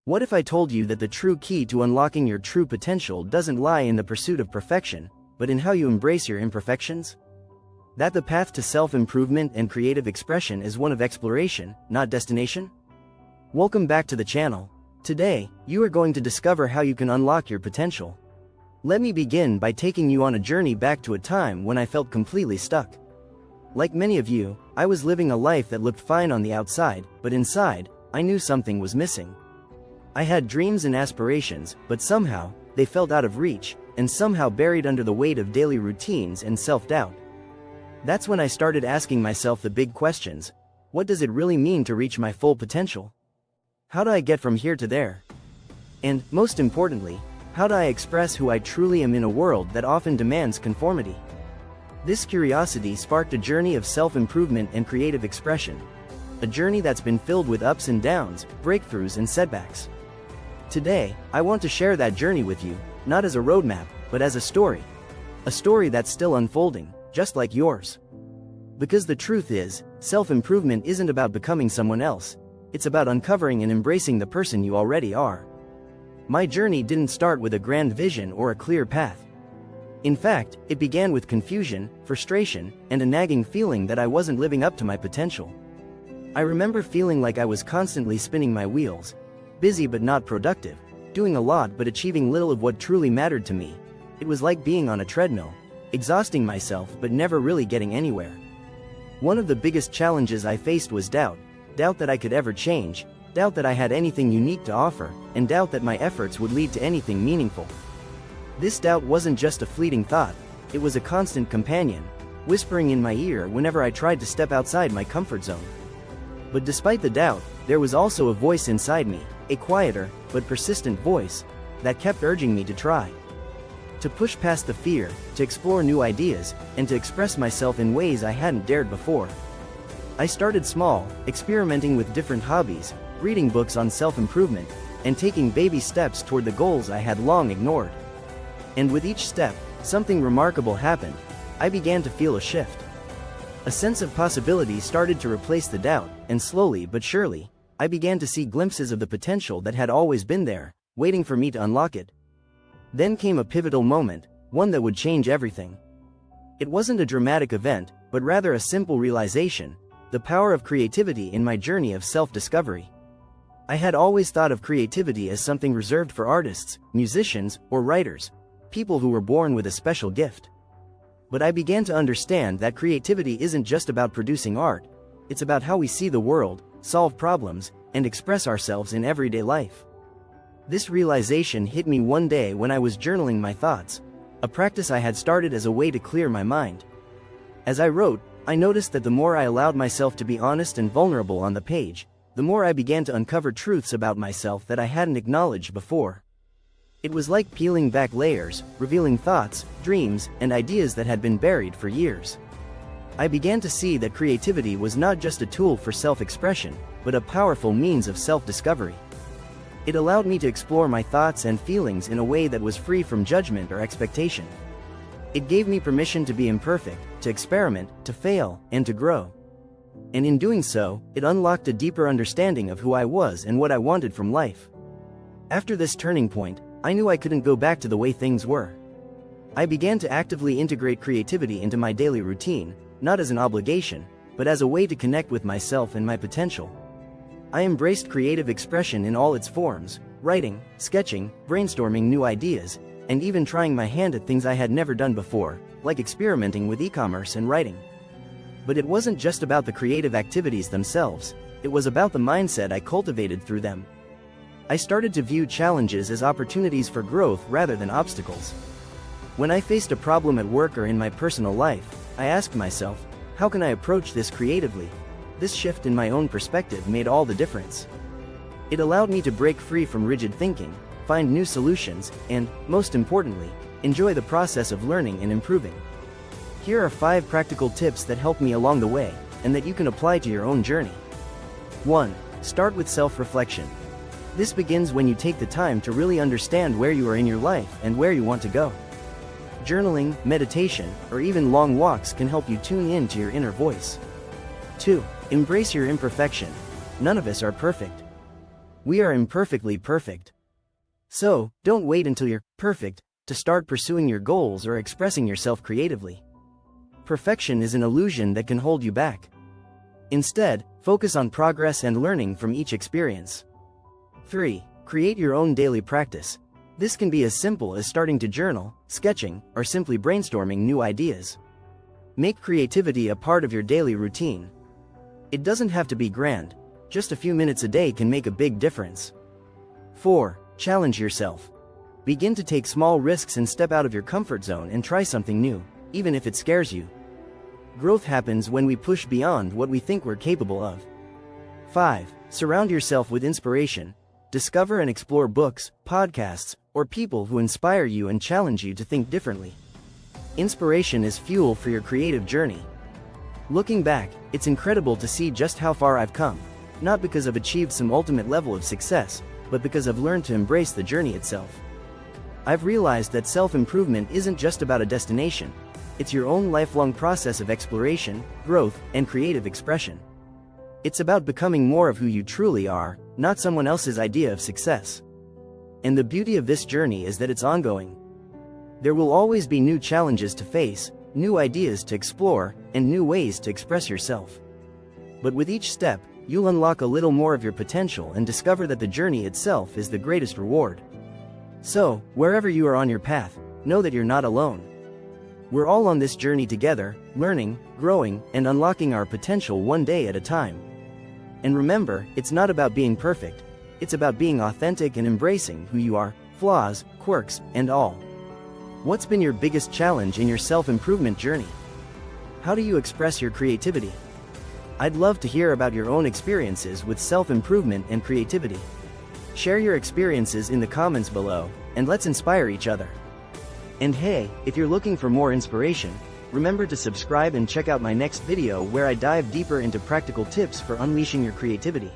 What if I told you that the true key to unlocking your true potential doesn't lie in the pursuit of perfection, but in how you embrace your imperfections? That the path to self-improvement and creative expression is one of exploration, not destination? Welcome back to the channel. Today, you are going to discover how you can unlock your potential. Let me begin by taking you on a journey back to a time when I felt completely stuck. Like many of you, I was living a life that looked fine on the outside, but inside, I knew something was missing. I had dreams and aspirations, but somehow, they felt out of reach, and somehow buried under the weight of daily routines and self-doubt. That's when I started asking myself the big questions. What does it really mean to reach my full potential? How do I get from here to there? And, most importantly, how do I express who I truly am in a world that often demands conformity? This curiosity sparked a journey of self-improvement and creative expression. A journey that's been filled with ups and downs, breakthroughs and setbacks. Today, I want to share that journey with you, not as a roadmap, but as a story. A story that's still unfolding, just like yours. Because the truth is, self-improvement isn't about becoming someone else. It's about uncovering and embracing the person you already are. My journey didn't start with a grand vision or a clear path. In fact, it began with confusion, frustration, and a nagging feeling that I wasn't living up to my potential. I remember feeling like I was constantly spinning my wheels. Busy but not productive, doing a lot but achieving little of what truly mattered to me. It was like being on a treadmill, exhausting myself but never really getting anywhere. One of the biggest challenges I faced was doubt. Doubt that I could ever change, doubt that I had anything unique to offer, and doubt that my efforts would lead to anything meaningful. This doubt wasn't just a fleeting thought, it was a constant companion, whispering in my ear whenever I tried to step outside my comfort zone. But despite the doubt, there was also a voice inside me, a quieter, but persistent voice, that kept urging me to try. To push past the fear, to explore new ideas, and to express myself in ways I hadn't dared before. I started small, experimenting with different hobbies, reading books on self-improvement, and taking baby steps toward the goals I had long ignored. And with each step, something remarkable happened. I began to feel a shift. A sense of possibility started to replace the doubt, and slowly but surely, I began to see glimpses of the potential that had always been there, waiting for me to unlock it. Then came a pivotal moment, one that would change everything. It wasn't a dramatic event, but rather a simple realization, the power of creativity in my journey of self-discovery. I had always thought of creativity as something reserved for artists, musicians, or writers, people who were born with a special gift. But I began to understand that creativity isn't just about producing art, it's about how we see the world, solve problems, and express ourselves in everyday life. This realization hit me one day when I was journaling my thoughts, a practice I had started as a way to clear my mind. As I wrote, I noticed that the more I allowed myself to be honest and vulnerable on the page, the more I began to uncover truths about myself that I hadn't acknowledged before. It was like peeling back layers, revealing thoughts, dreams, and ideas that had been buried for years. I began to see that creativity was not just a tool for self-expression, but a powerful means of self-discovery. It allowed me to explore my thoughts and feelings in a way that was free from judgment or expectation. It gave me permission to be imperfect, to experiment, to fail, and to grow. And in doing so, it unlocked a deeper understanding of who I was and what I wanted from life. After this turning point, I knew I couldn't go back to the way things were. I began to actively integrate creativity into my daily routine, not as an obligation, but as a way to connect with myself and my potential. I embraced creative expression in all its forms, writing, sketching, brainstorming new ideas, and even trying my hand at things I had never done before, like experimenting with e-commerce and writing. But it wasn't just about the creative activities themselves, it was about the mindset I cultivated through them. I started to view challenges as opportunities for growth rather than obstacles. When I faced a problem at work or in my personal life, I asked myself, how can I approach this creatively? This shift in my own perspective made all the difference. It allowed me to break free from rigid thinking, find new solutions, and, most importantly, enjoy the process of learning and improving. Here are 5 practical tips that helped me along the way, and that you can apply to your own journey. 1. Start with self-reflection. This begins when you take the time to really understand where you are in your life and where you want to go. Journaling, meditation, or even long walks can help you tune in to your inner voice. 2. Embrace your imperfection. None of us are perfect. We are imperfectly perfect. So, don't wait until you're perfect to start pursuing your goals or expressing yourself creatively. Perfection is an illusion that can hold you back. Instead, focus on progress and learning from each experience. 3. Create your own daily practice. This can be as simple as starting to journal, sketching, or simply brainstorming new ideas. Make creativity a part of your daily routine. It doesn't have to be grand, just a few minutes a day can make a big difference. 4. Challenge yourself. Begin to take small risks and step out of your comfort zone and try something new, even if it scares you. Growth happens when we push beyond what we think we're capable of. 5. Surround yourself with inspiration. Discover and explore books, podcasts, or people who inspire you and challenge you to think differently. Inspiration is fuel for your creative journey. Looking back, it's incredible to see just how far I've come, not because I've achieved some ultimate level of success, but because I've learned to embrace the journey itself. I've realized that self-improvement isn't just about a destination, it's your own lifelong process of exploration, growth, and creative expression. It's about becoming more of who you truly are, not someone else's idea of success. And the beauty of this journey is that it's ongoing. There will always be new challenges to face, new ideas to explore, and new ways to express yourself. But with each step, you'll unlock a little more of your potential and discover that the journey itself is the greatest reward. So, wherever you are on your path, know that you're not alone. We're all on this journey together, learning, growing, and unlocking our potential one day at a time. And remember, it's not about being perfect, it's about being authentic and embracing who you are, flaws, quirks, and all. What's been your biggest challenge in your self-improvement journey? How do you express your creativity? I'd love to hear about your own experiences with self-improvement and creativity. Share your experiences in the comments below, and let's inspire each other. And hey, if you're looking for more inspiration, remember to subscribe and check out my next video where I dive deeper into practical tips for unleashing your creativity.